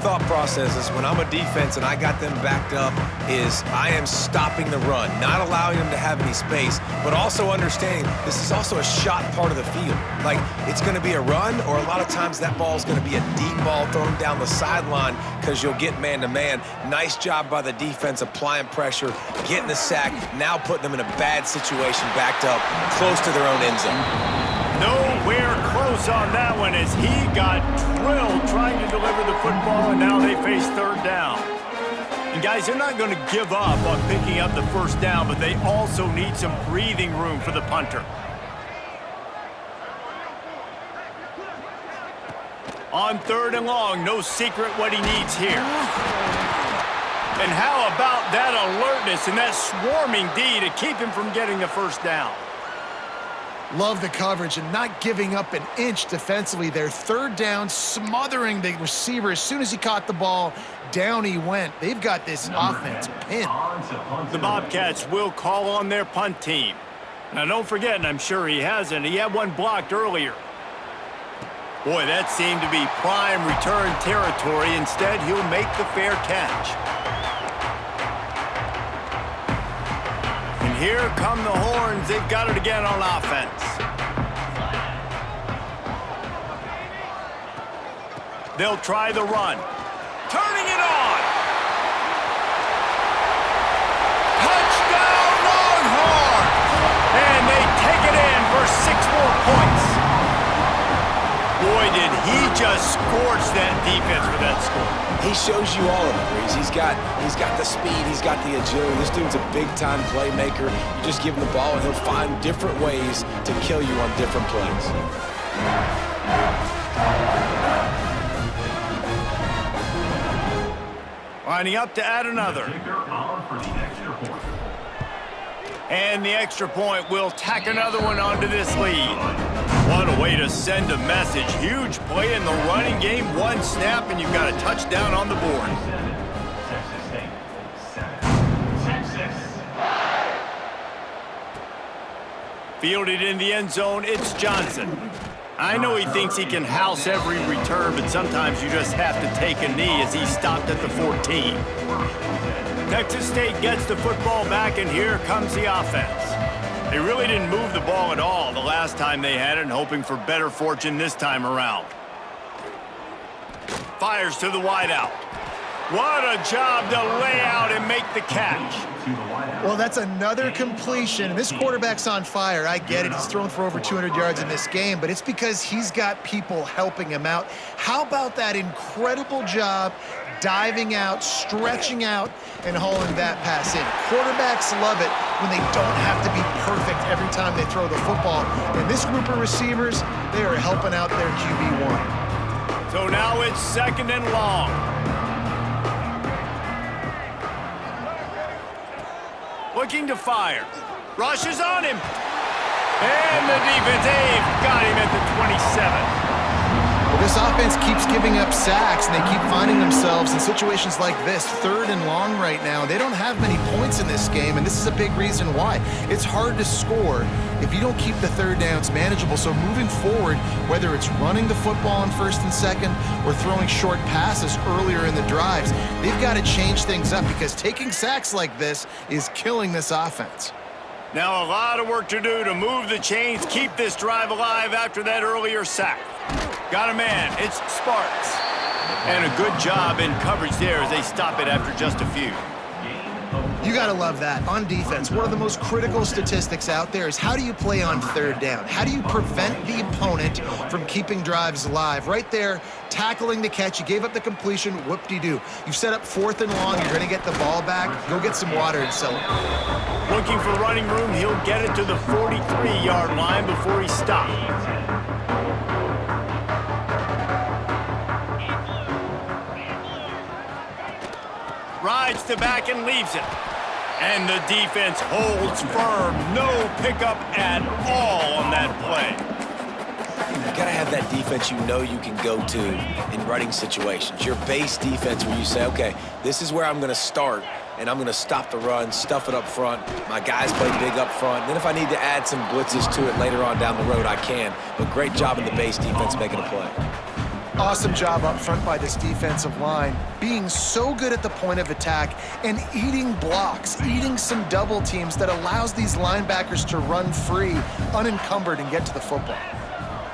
Thought process is when I'm a defense and I got them backed up is I am stopping the run, not allowing them to have any space, but also understanding this is also a shot part of the field. Like, it's going to be a run, or a lot of times that ball is going to be a deep ball thrown down the sideline because you'll get man-to-man. Nice job by the defense applying pressure, getting the sack, now putting them in a bad situation backed up close to their own end zone. Nowhere close on that one as he got drilled trying to deliver the football, and now they face third down. And guys, they're not going to give up on picking up the first down, but they also need some breathing room for the punter. On third and long, no secret what he needs here. And how about that alertness and that swarming D to keep him from getting the first down? Love the coverage and not giving up an inch defensively there. Third down, smothering the receiver. As soon as he caught the ball, down he went. They've got this offense pinned. The Bobcats will call on their punt team. Now, don't forget, and I'm sure he hasn't, he had one blocked earlier. Boy, that seemed to be prime return territory. Instead, he'll make the fair catch. Here come the horns. They've got it again on offense. They'll try the run. Turning it on. Touchdown Longhorns! And they take it in for 6 more points. Boy, did he just scorch that defense with that score. He shows you all of it, Breeze. He's got the speed, he's got the agility. This dude's a big-time playmaker. You just give him the ball, and he'll find different ways to kill you on different plays. Lining up to add another. And the extra point will tack another one onto this lead. What a way to send a message. Huge play in the running game. One snap, and you've got a touchdown on the board. Fielded in the end zone, it's Johnson. I know he thinks he can house every return, but sometimes you just have to take a knee as he stopped at the 14. Texas State gets the football back, and here comes the offense. They really didn't move the ball at all the last time they had it, and hoping for better fortune this time around. Fires to the wideout. What a job to lay out and make the catch. Well, that's another completion. This quarterback's on fire. I get it. He's thrown for over 200 yards in this game, but it's because he's got people helping him out. How about that incredible job diving out, stretching out, and hauling that pass in? Quarterbacks love it when they don't have to be perfect every time they throw the football. And this group of receivers, they are helping out their QB1. So now it's second and long. Looking to fire. Rushes on him. And the defense, they've got him at the 27. Well, this offense keeps giving up sacks, and they keep finding themselves in situations like this, third and long right now. They don't have many points in this game, and this is a big reason why. It's hard to score if you don't keep the third downs manageable. So moving forward, whether it's running the football on first and second or throwing short passes earlier in the drives, they've got to change things up because taking sacks like this is killing this offense. Now a lot of work to do to move the chains, keep this drive alive after that earlier sack. Got a man, it's Sparks. And a good job in coverage there as they stop it after just a few. You gotta love that. On defense, one of the most critical statistics out there is how do you play on third down? How do you prevent the opponent from keeping drives alive? Right there, tackling the catch, you gave up the completion, whoop-de-doo. You've set up fourth and long, you're gonna get the ball back, go get some water and sell it. Looking for running room, he'll get it to the 43-yard line before he stops. Rides to back and leaves it. And the defense holds firm. No pickup at all on that play. You gotta have that defense you know you can go to in running situations. Your base defense where you say, okay, this is where I'm gonna start, and I'm gonna stop the run, stuff it up front. My guys play big up front. Then if I need to add some blitzes to it later on down the road, I can. But great job in the base defense making a play. Awesome job up front by this defensive line, being so good at the point of attack and eating blocks, eating some double teams that allows these linebackers to run free, unencumbered, and get to the football.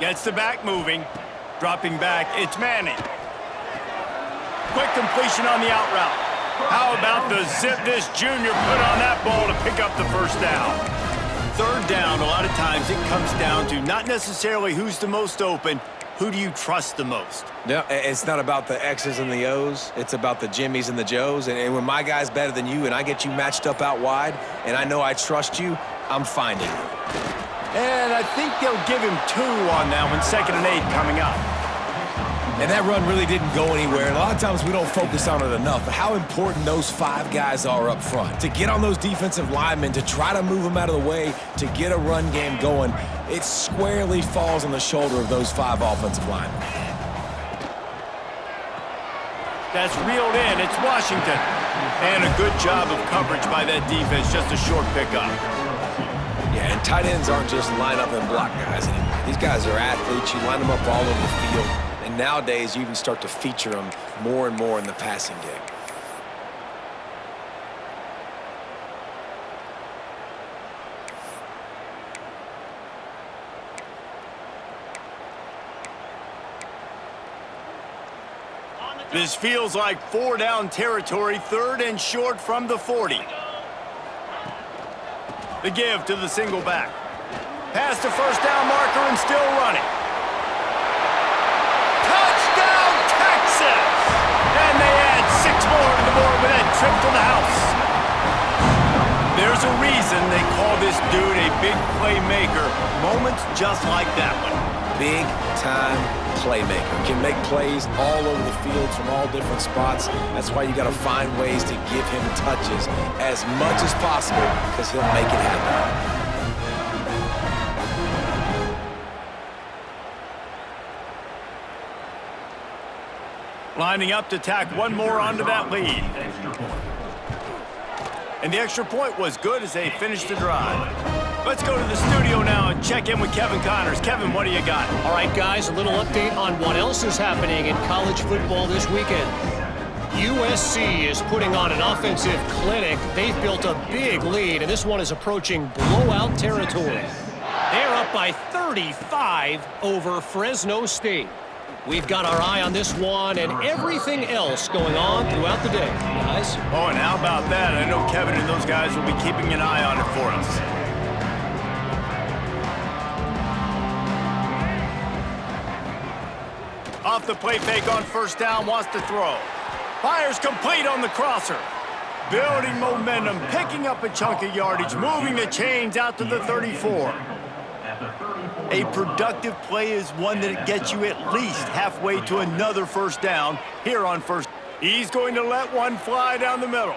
Gets the back moving. Dropping back, it's Manning. Quick completion on the out route. How about the zip this junior put on that ball to pick up the first down? Third down, a lot of times it comes down to not necessarily who's the most open, who do you trust the most? No, it's not about the X's and the O's. It's about the Jimmys and the Joes. And when my guy's better than you and I get you matched up out wide and I know I trust you, I'm finding you. And I think they'll give him 2 on that one, 2nd and 8 coming up. And that run really didn't go anywhere. And a lot of times we don't focus on it enough, but how important those 5 guys are up front. To get on those defensive linemen, to try to move them out of the way, to get a run game going, it squarely falls on the shoulder of those 5 offensive linemen. That's reeled in. It's Washington. And a good job of coverage by that defense, just a short pickup. Yeah, and tight ends aren't just line up and block guys anymore. These guys are athletes. You line them up all over the field. And nowadays, you even start to feature them more and more in the passing game. This feels like 4-down territory, 3rd and short from the 40. The give to the single back. Past the first down marker and still running. Touchdown, Texas! And they add 6 more to the board with that trip to the house. There's a reason they call this dude a big playmaker. Moments just like that one. Big-time playmaker. Can make plays all over the field from all different spots. That's why you got to find ways to give him touches as much as possible because he'll make it happen. Lining up to tack one more onto that lead. And the extra point was good as they finished the drive. Let's go to the studio now and check in with Kevin Connors. Kevin, what do you got? All right, guys, a little update on what else is happening in college football this weekend. USC is putting on an offensive clinic. They've built a big lead, and this one is approaching blowout territory. They're up by 35 over Fresno State. We've got our eye on this one and everything else going on throughout the day, guys. Oh, and how about that? I know Kevin and those guys will be keeping an eye on it for us. Off the play fake on first down, wants to throw. Fires complete on the crosser. Building momentum, picking up a chunk of yardage, moving the chains out to the 34. A productive play is one that gets you at least halfway to another first down here on first. He's going to let one fly down the middle.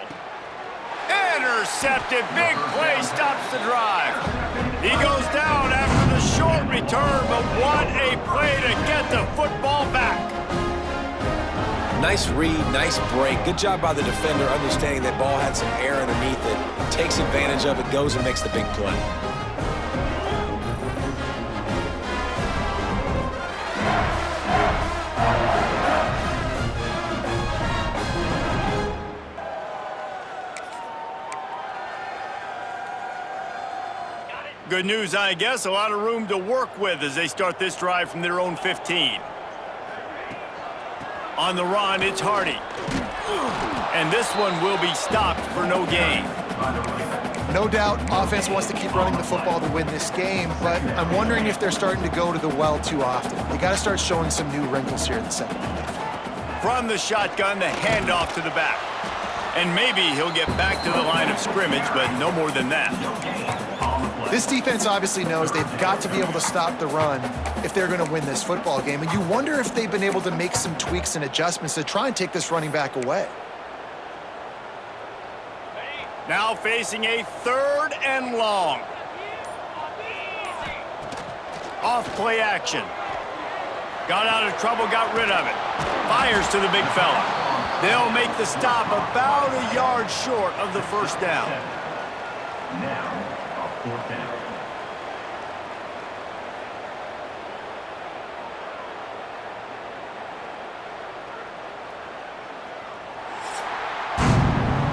Intercepted. Big play stops the drive. He goes down after the short return, but what a play to get the football back. Nice read, nice break. Good job by the defender understanding that ball had some air underneath it. Takes advantage of it, goes and makes the big play. Good news, I guess. A lot of room to work with as they start this drive from their own 15. On the run, it's Hardy. And this one will be stopped for no gain. No doubt, offense wants to keep running the football to win this game, but I'm wondering if they're starting to go to the well too often. They got to start showing some new wrinkles here in the second half. From the shotgun, the handoff to the back. And maybe he'll get back to the line of scrimmage, but no more than that. This defense obviously knows they've got to be able to stop the run if they're going to win this football game. And you wonder if they've been able to make some tweaks and adjustments to try and take this running back away. Now facing a 3rd and long. Off play action. Got out of trouble, got rid of it. Fires to the big fella. They'll make the stop about a yard short of the first down.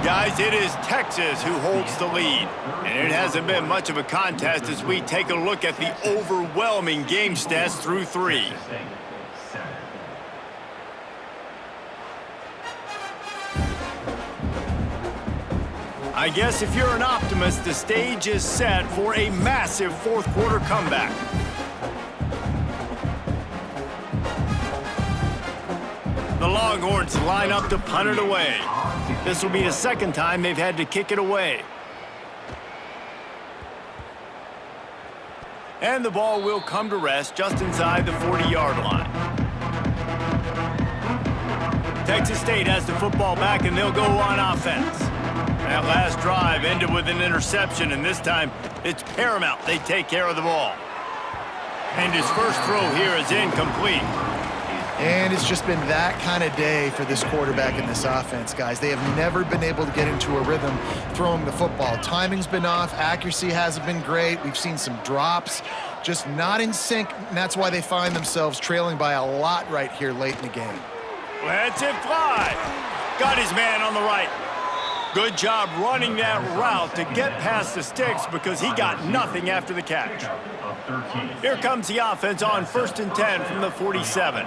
Guys, it is Texas who holds the lead. And it hasn't been much of a contest as we take a look at the overwhelming game stats through 3. I guess if you're an optimist, the stage is set for a massive fourth-quarter comeback. The Longhorns line up to punt it away. This will be the second time they've had to kick it away. And the ball will come to rest just inside the 40-yard line. Texas State has the football back, and they'll go on offense. That last drive ended with an interception, and this time it's paramount they take care of the ball. And his first throw here is incomplete. And it's just been that kind of day for this quarterback in this offense, guys. They have never been able to get into a rhythm throwing the football. Timing's been off. Accuracy hasn't been great. We've seen some drops, just not in sync, and that's why they find themselves trailing by a lot right here late in the game. Lets it fly. Got his man on the right. Good job running that route to get past the sticks because he got nothing after the catch. Here comes the offense on 1st and 10 from the 47.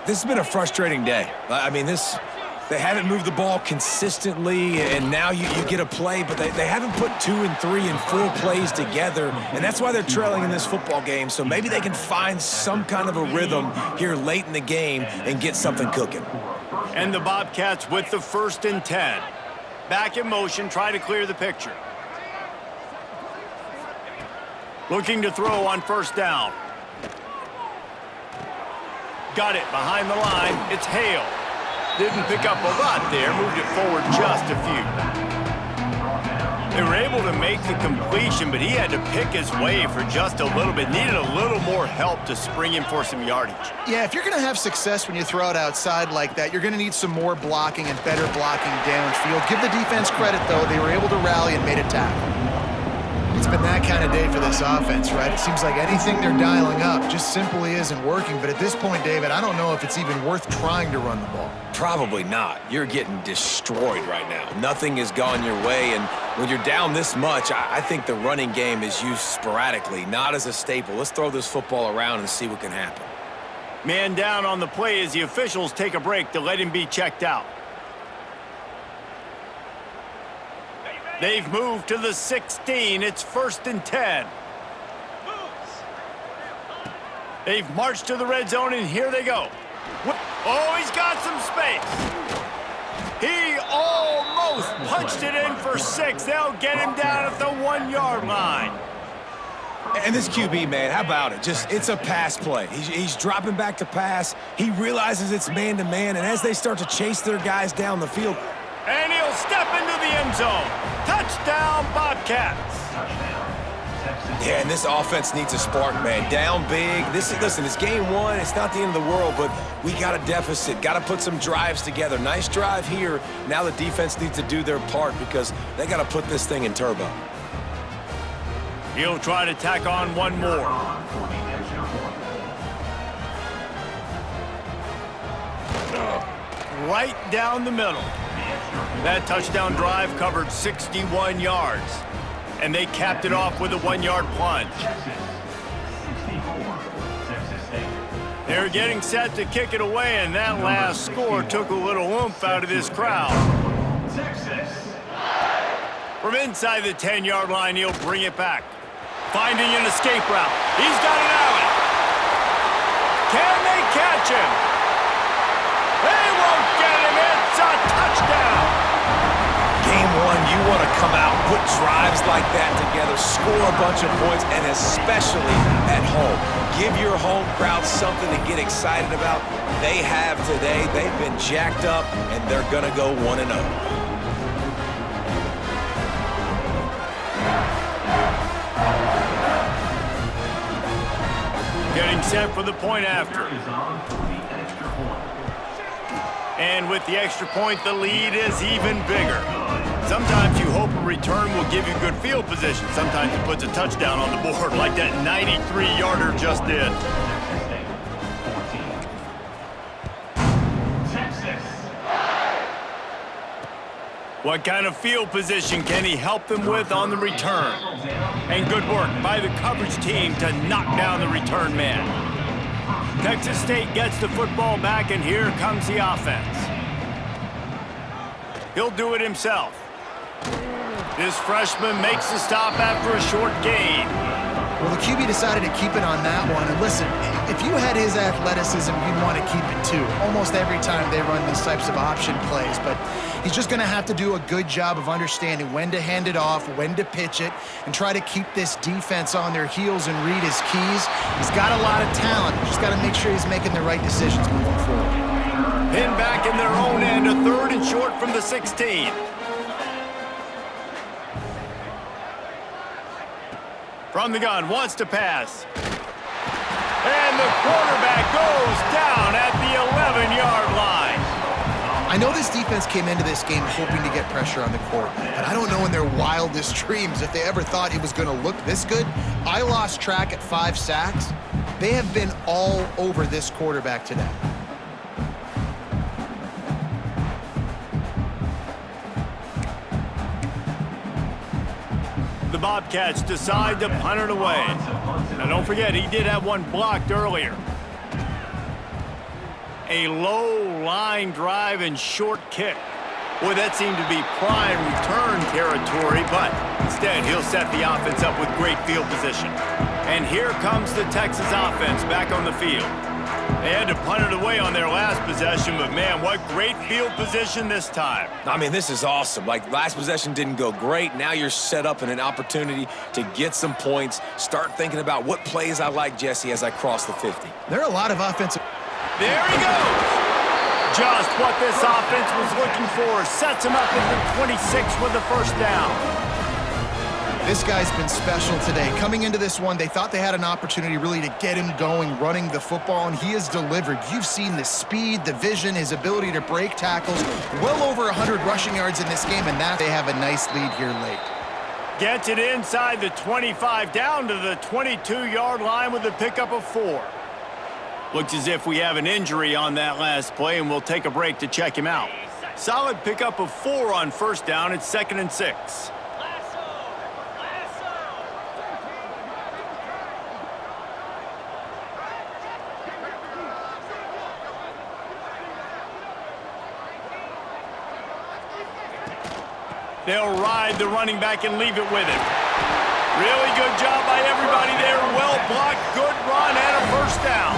This has been a frustrating day. I mean, they haven't moved the ball consistently, and now you get a play, but they haven't put 2 and 3 and 4 plays together, and that's why they're trailing in this football game. So maybe they can find some kind of a rhythm here late in the game and get something cooking. And the Bobcats with the 1st and 10. Back in motion, try to clear the picture. Looking to throw on 1st down. Got it behind the line. It's Hale. Didn't pick up a lot there. Moved it forward just a few. They were able to make the completion, but he had to pick his way for just a little bit. Needed a little more help to spring him for some yardage. Yeah, if you're going to have success when you throw it outside like that, you're going to need some more blocking and better blocking downfield. Give the defense credit, though. They were able to rally and made a tackle. It's been that kind of day for this offense, right? It seems like anything they're dialing up just simply isn't working. But at this point, David, I don't know if it's even worth trying to run the ball. Probably not. You're getting destroyed right now. Nothing has gone your way, and when you're down this much, I think the running game is used sporadically, not as a staple. Let's throw this football around and see what can happen. Man down on the play as the officials take a break to let him be checked out. They've moved to the 16. It's 1st and 10. They've marched to the red zone, and here they go. Oh, he's got some space. He almost punched it in for 6. They'll get him down at the 1-yard line. And this QB, man, how about it? It's a pass play. He's dropping back to pass. He realizes it's man-to-man, and as they start to chase their guys down the field. And he'll step into the end zone. Touchdown, Bobcats. Yeah, and this offense needs a spark, man. Down big. Listen, it's game 1. It's not the end of the world, but we got a deficit. Got to put some drives together. Nice drive here. Now the defense needs to do their part because they got to put this thing in turbo. He'll try to tack on one more. Right down the middle. That touchdown drive covered 61 yards. And they capped it off with a 1-yard plunge. They're getting set to kick it away, and that last score took a little oomph out of this crowd. From inside the 10-yard line, he'll bring it back. Finding an escape route. He's got an alley. Can they catch him? They won't get him. It's a touchdown. Game 1, you want to come out, put drives like that together, score a bunch of points, and especially at home. Give your home crowd something to get excited about. They have today. They've been jacked up, and they're going to go 1-0. Getting set for the point after. And with the extra point, the lead is even bigger. Sometimes you hope a return will give you good field position. Sometimes it puts a touchdown on the board like that 93-yarder just did. What kind of field position can he help them with on the return? And good work by the coverage team to knock down the return man. Texas State gets the football back, and here comes the offense. He'll do it himself. This freshman makes the stop after a short gain. Well, the QB decided to keep it on that one. And listen, if you had his athleticism, you'd want to keep it too. Almost every time they run these types of option plays. But he's just going to have to do a good job of understanding when to hand it off, when to pitch it, and try to keep this defense on their heels and read his keys. He's got a lot of talent. Just got to make sure he's making the right decisions moving forward. Then back in their own end, a 3rd and short from the 16. From the gun, wants to pass. And the quarterback goes down at the 11-yard line. I know this defense came into this game hoping to get pressure on the quarterback, but I don't know in their wildest dreams if they ever thought it was going to look this good. I lost track at 5 sacks. They have been all over this quarterback today. The Bobcats decide to punt it away. Now don't forget, he did have one blocked earlier. A low line drive and short kick. Boy, that seemed to be prime return territory, but instead he'll set the offense up with great field position. And here comes the Texas offense back on the field. They had to punt it away on their last possession, but man, what great field position this time. I mean, this is awesome. Like, last possession didn't go great. Now you're set up in an opportunity to get some points. Start thinking about what plays I like, Jesse, as I cross the 50. There are a lot of offensive... There he goes! Just what this offense was looking for. Sets him up at the 26 with the first down. This guy's been special today. Coming into this one, they thought they had an opportunity really to get him going, running the football, and he has delivered. You've seen the speed, the vision, his ability to break tackles. Well over 100 rushing yards in this game, and that they have a nice lead here late. Gets it inside the 25, down to the 22-yard line with a pickup of 4. Looks as if we have an injury on that last play, and we'll take a break to check him out. Solid pickup of 4 on first down. It's 2nd and 6. They'll ride the running back and leave it with him. Really good job by everybody there. Well blocked, good run, and a first down.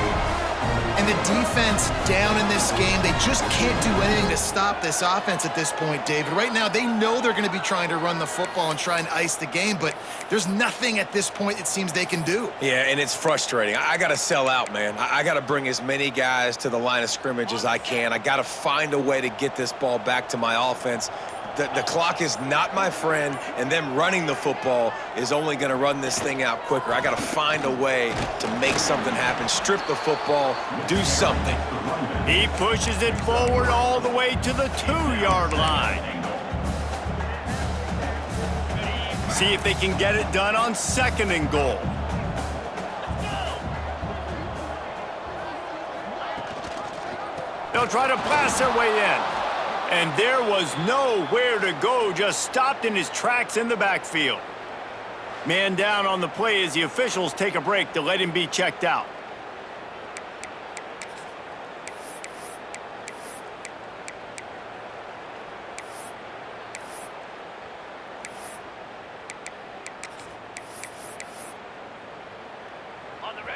And the defense down in this game, they just can't do anything to stop this offense at this point, David. Right now, they know they're going to be trying to run the football and try and ice the game, but there's nothing at this point it seems they can do. Yeah, and it's frustrating. I got to sell out, man. I got to bring as many guys to the line of scrimmage as I can. I got to find a way to get this ball back to my offense. The clock is not my friend, and them running the football is only going to run this thing out quicker. I got to find a way to make something happen, strip the football, do something. He pushes it forward all the way to the 2-yard line. See if they can get it done on 2nd and goal. They'll try to blast their way in. And there was nowhere to go, just stopped in his tracks in the backfield. Man down on the play as the officials take a break to let him be checked out.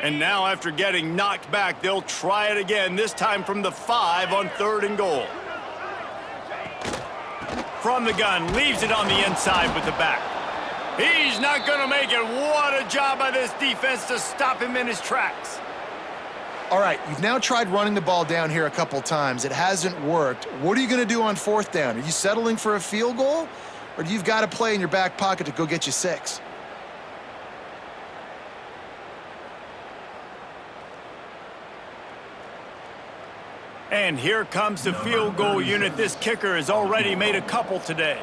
And now after getting knocked back, they'll try it again, this time from the 5 on 3rd and goal. From the gun, leaves it on the inside with the back. He's not going to make it. What a job by this defense to stop him in his tracks. All right, you've now tried running the ball down here a couple times. It hasn't worked. What are you going to do on 4th down? Are you settling for a field goal? Or do you've got a play in your back pocket to go get you 6? And here comes the field goal unit. This kicker has already made a couple today.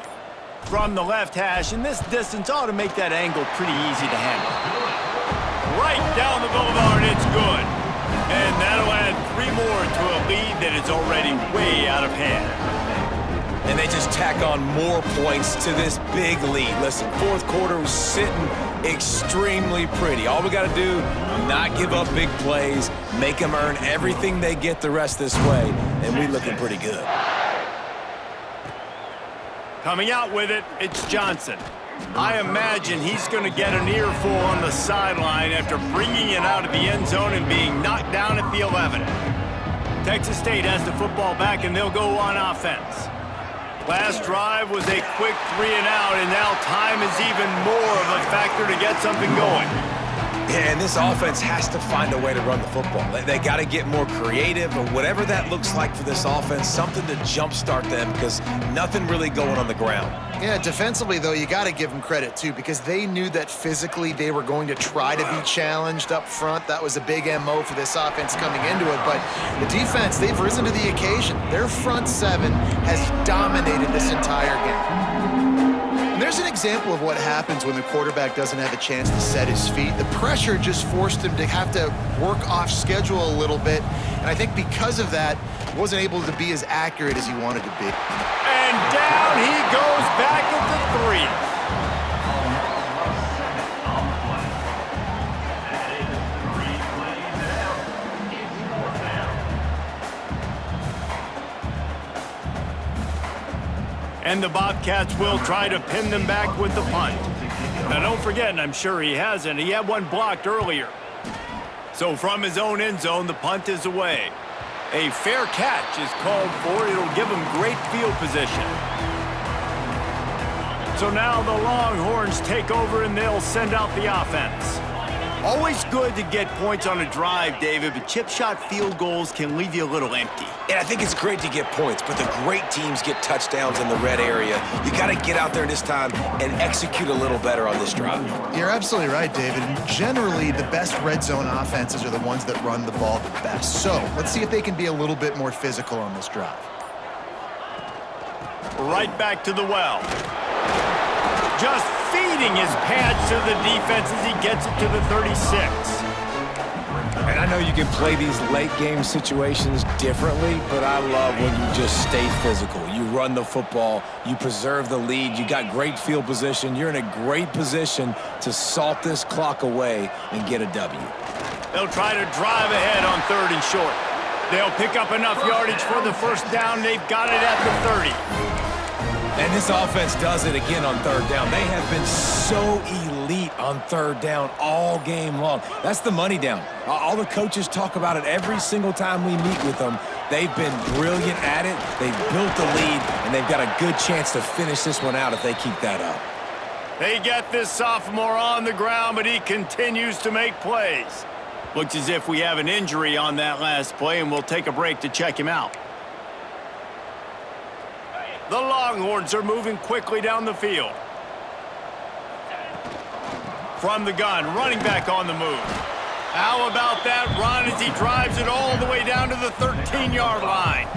From the left hash, and this distance ought to make that angle pretty easy to handle. Right down the boulevard, it's good. And that'll add 3 more to a lead that is already way out of hand. and they just tack on more points to this big lead. Listen, fourth quarter was sitting extremely pretty. All we got to do, not give up big plays, make them earn everything they get the rest this way, and we looking pretty good. Coming out with it, it's Johnson. I imagine he's going to get an earful on the sideline after bringing it out of the end zone and being knocked down at the 11. Texas State has the football back, and they'll go on offense. Last drive was a quick 3-and-out, and now time is even more of a factor to get something going. Yeah, and this offense has to find a way to run the football. They got to get more creative, or whatever that looks like for this offense, something to jumpstart them, because nothing really going on the ground. Yeah, defensively, though, you got to give them credit, too, because they knew that physically they were going to try to be challenged up front. That was a big MO for this offense coming into it. But the defense, they've risen to the occasion. Their front seven has dominated this entire game. And there's an example of what happens when the quarterback doesn't have a chance to set his feet. The pressure just forced him to have to work off schedule a little bit. And I think because of that, he wasn't able to be as accurate as he wanted to be. And down he goes back at the 3. And the Bobcats will try to pin them back with the punt. Now don't forget, and I'm sure he hasn't, he had one blocked earlier. So from his own end zone, the punt is away. A fair catch is called for. It'll give him great field position. So now the Longhorns take over and they'll send out the offense. Always good to get points on a drive, David, but chip shot field goals can leave you a little empty. And I think it's great to get points, but the great teams get touchdowns in the red area. You got to get out there this time and execute a little better on this drive. You're absolutely right, David. And generally, the best red zone offenses are the ones that run the ball the best. So let's see if they can be a little bit more physical on this drive. Right back to the well. Just feeding his pads to the defense as he gets it to the 36. And I know you can play these late game situations differently, but I love when you just stay physical. You run the football, you preserve the lead, you got great field position, you're in a great position to salt this clock away and get a W. They'll try to drive ahead on 3rd and short. They'll pick up enough yardage for the first down. They've got it at the 30. And this offense does it again on 3rd down. They have been so elite on 3rd down all game long. That's the money down. All the coaches talk about it every single time we meet with them. They've been brilliant at it. They've built the lead, and they've got a good chance to finish this one out if they keep that up. They get this sophomore on the ground, but he continues to make plays. Looks as if we have an injury on that last play, and we'll take a break to check him out. The Longhorns are moving quickly down the field. From the gun, running back on the move. How about that run as he drives it all the way down to the 13-yard line?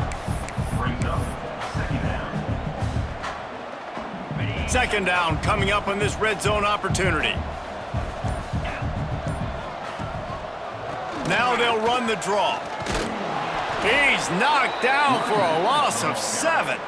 Second down coming up on this red zone opportunity. Now they'll run the draw. He's knocked down for a loss of 7.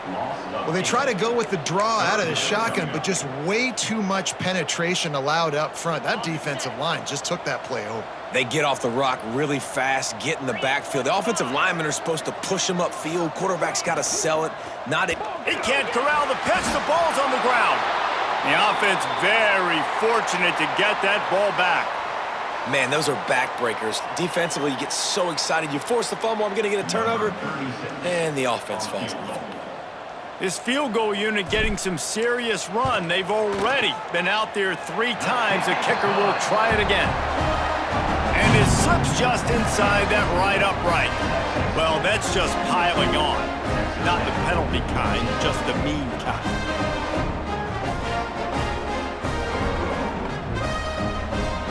Well, they try to go with the draw out of the shotgun, but just way too much penetration allowed up front. That defensive line just took that play over. They get off the rock really fast, get in the backfield. The offensive linemen are supposed to push them upfield. Quarterback's got to sell it. He can't corral the pitch. The ball's on the ground. The offense very fortunate to get that ball back. Man, those are backbreakers. Defensively, you get so excited. You force the fumble, I'm going to get a turnover, and the offense falls on the football. This field goal unit getting some serious run. They've already been out there 3 times. The kicker will try it again. And it slips just inside that right upright. Well, that's just piling on. Not the penalty kind, just the mean kind.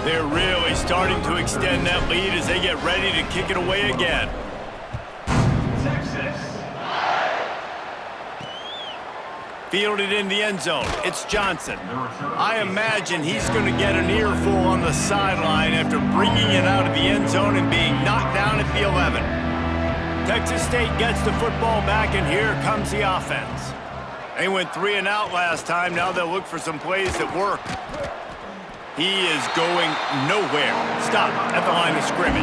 They're really starting to extend that lead as they get ready to kick it away again. Fielded in the end zone. It's Johnson. I imagine he's going to get an earful on the sideline after bringing it out of the end zone and being knocked down at the 11. Texas State gets the football back, and here comes the offense. They went 3 and out last time. Now they'll look for some plays that work. He is going nowhere. Stop at the line of scrimmage.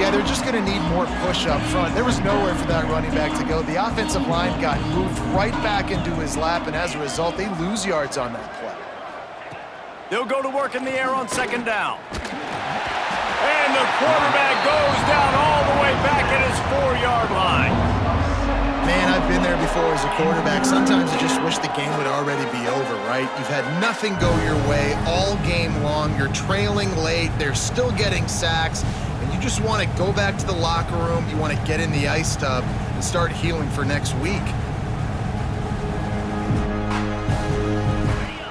Yeah, they're just going to need more push up front. There was nowhere for that running back to go. The offensive line got moved right back into his lap, and as a result, they lose yards on that play. They'll go to work in the air on second down. And the quarterback goes down all the way back at his 4-yard line. Man, I've been there before as a quarterback. Sometimes you just wish the game would already be over, right? You've had nothing go your way all game long. You're trailing late. They're still getting sacks. And you just want to go back to the locker room. You want to get in the ice tub and start healing for next week.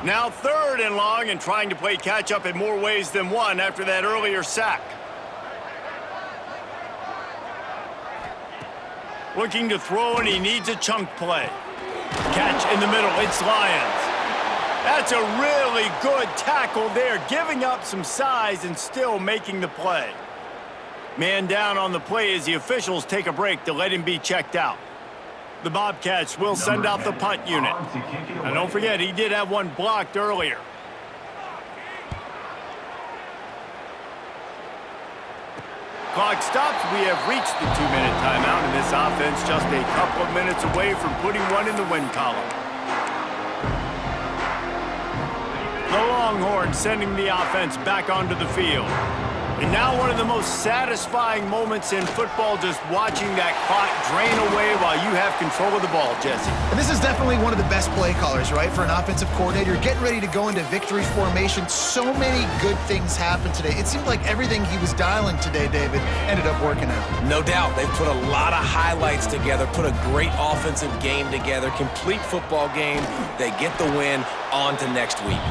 Now 3rd and long, and trying to play catch-up in more ways than one after that earlier sack. Looking to throw, and he needs a chunk play. Catch in the middle, it's Lyons. That's a really good tackle there, giving up some size and still making the play. Man down on the play as the officials take a break to let him be checked out. The Bobcats will send out the punt unit. And don't forget, he did have one blocked earlier. Clock stops. We have reached the 2-minute timeout, and this offense just a couple of minutes away from putting one in the win column. The Longhorns sending the offense back onto the field. And now one of the most satisfying moments in football, just watching that clock drain away while you have control of the ball, Jesse. And this is definitely one of the best play callers, right, for an offensive coordinator. Getting ready to go into victory formation. So many good things happened today. It seemed like everything he was dialing today, David, ended up working out. No doubt. They've put a lot of highlights together, put a great offensive game together, complete football game. They get the win. On to next week.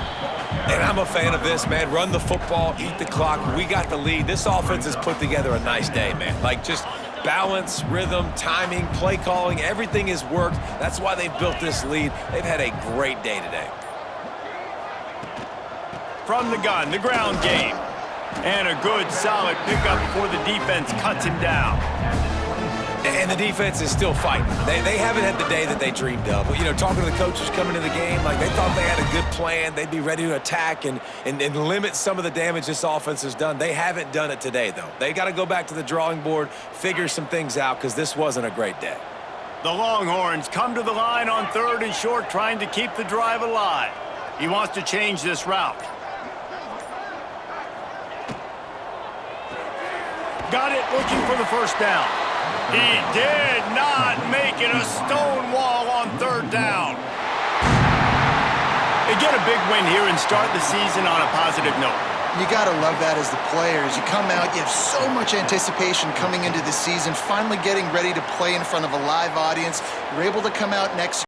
And I'm a fan of this, man. Run the football, eat the clock. We got the lead. This offense has put together a nice day, man. Like, just balance, rhythm, timing, play calling, everything has worked. That's why they've built this lead. They've had a great day today. From the gun, the ground game. And a good, solid pickup before the defense cuts him down. And the defense is still fighting. They haven't had the day that they dreamed of. You know, talking to the coaches coming into the game, like they thought they had a good plan. They'd be ready to attack and limit some of the damage this offense has done. They haven't done it today, though. They got to go back to the drawing board, figure some things out, because this wasn't a great day. The Longhorns come to the line on 3rd and short, trying to keep the drive alive. He wants to change this route. Got it, looking for the first down. He did not make it a stone wall on 3rd down. They get a big win here and start the season on a positive note. You got to love that as the players. You come out, you have so much anticipation coming into the season, finally getting ready to play in front of a live audience. You're able to come out next